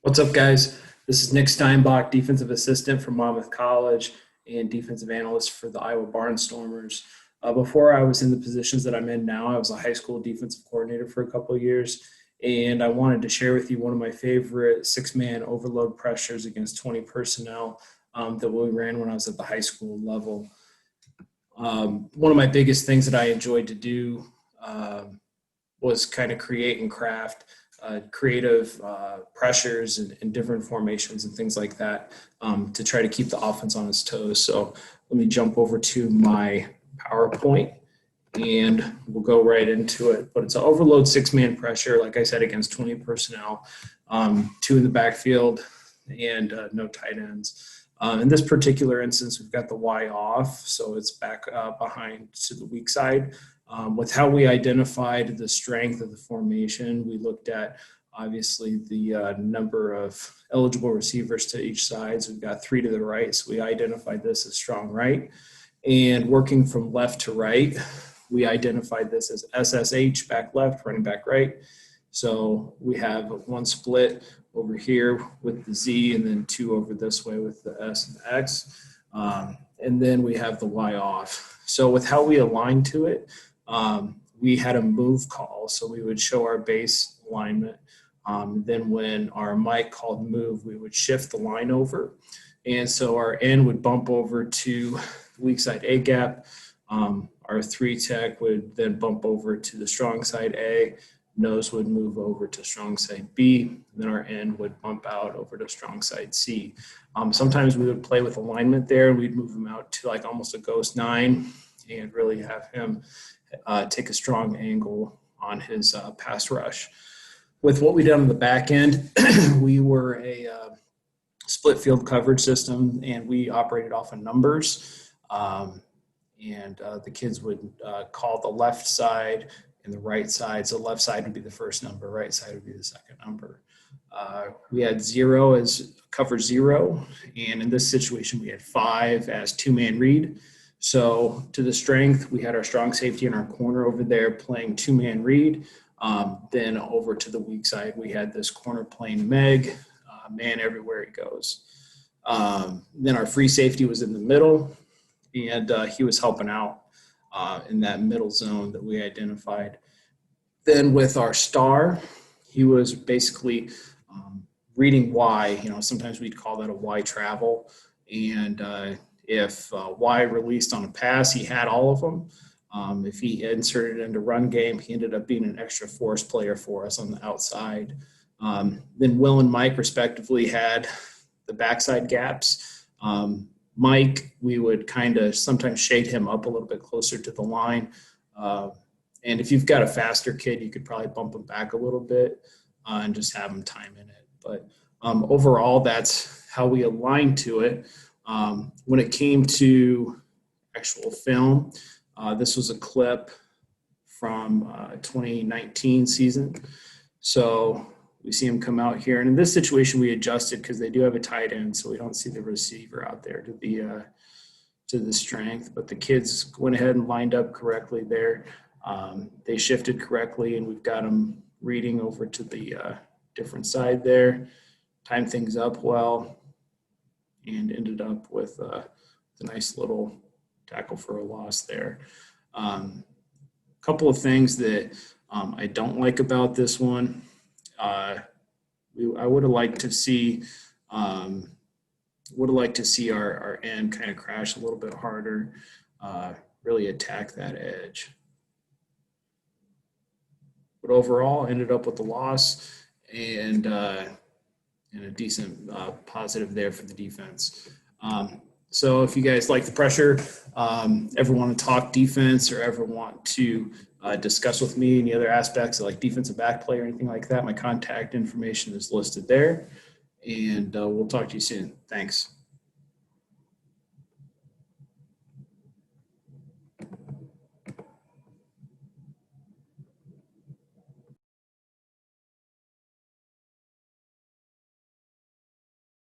What's up, guys? This is Nick Steinbach, defensive assistant from Monmouth College and defensive analyst for the Iowa Barnstormers. Before I was in the positions that I'm in now, I was a high school defensive coordinator for a couple of years, and I wanted to share with you one of my favorite six-man overload pressures against 20 personnel that we ran when I was at the high school level. One of my biggest things that I enjoyed to do was kind of create and craft creative pressures and different formations and things like that to try to keep the offense on its toes. So let me jump over to my PowerPoint and we'll go right into it. But it's an overload six-man pressure, like I said, against 20 personnel, two in the backfield and no tight ends. In this particular instance, we've got the Y off, so it's back behind to the weak side. With how we identified the strength of the formation, we looked at obviously the number of eligible receivers to each side. So we've got three to the right. So we identified this as strong right. And working from left to right, we identified this as SSH, back left, running back right. So we have one split over here with the Z and then two over this way with the S and the X. And then we have the Y off. So with how we aligned to it, we had a move call. So we would show our base alignment. Then when our mic called move, we would shift the line over. And so our end would bump over to weak side A gap. Our three tech would then bump over to the strong side A. Nose would move over to strong side B. And then our end would bump out over to strong side C. Sometimes we would play with alignment there. We'd move him out to like almost a ghost nine and really have him take a strong angle on his pass rush. With what we did on the back end, we were a split field coverage system, and we operated off of numbers. The kids would call the left side and the right side. So left side would be the first number, right side would be the second number. We had 0 as cover 0, and in this situation, we had 5 as two-man read. So to the strength, we had our strong safety in our corner over there playing two-man read. Then over to the weak side, we had this corner playing Meg, man everywhere he goes. Then our free safety was in the middle, and he was helping out in that middle zone that we identified. Then with our star, he was basically reading Y. Sometimes we'd call that a Y travel. And if Y released on a pass, he had all of them. If he inserted into run game, he ended up being an extra force player for us on the outside. Then Will and Mike, respectively, had the backside gaps. Mike, we would kind of sometimes shade him up a little bit closer to the line. And if you've got a faster kid, you could probably bump him back a little bit and just have him time in it. But overall, that's how we aligned to it. When it came to actual film, this was a clip from 2019 season. So we see him come out here. And in this situation, we adjusted because they do have a tight end, so we don't see the receiver out there to be to the strength. But the kids went ahead and lined up correctly there. They shifted correctly, and we've got them reading over to the different side there. Timed things up well and ended up with a nice little tackle for a loss there. Couple of things that I don't like about this one. I would have liked to see our end kind of crash a little bit harder, really attack that edge. But overall, ended up with a loss and a decent positive there for the defense. So if you guys like the pressure, ever want to talk defense or ever want to discuss with me any other aspects of like defensive back play or anything like that, my contact information is listed there. And we'll talk to you soon. Thanks.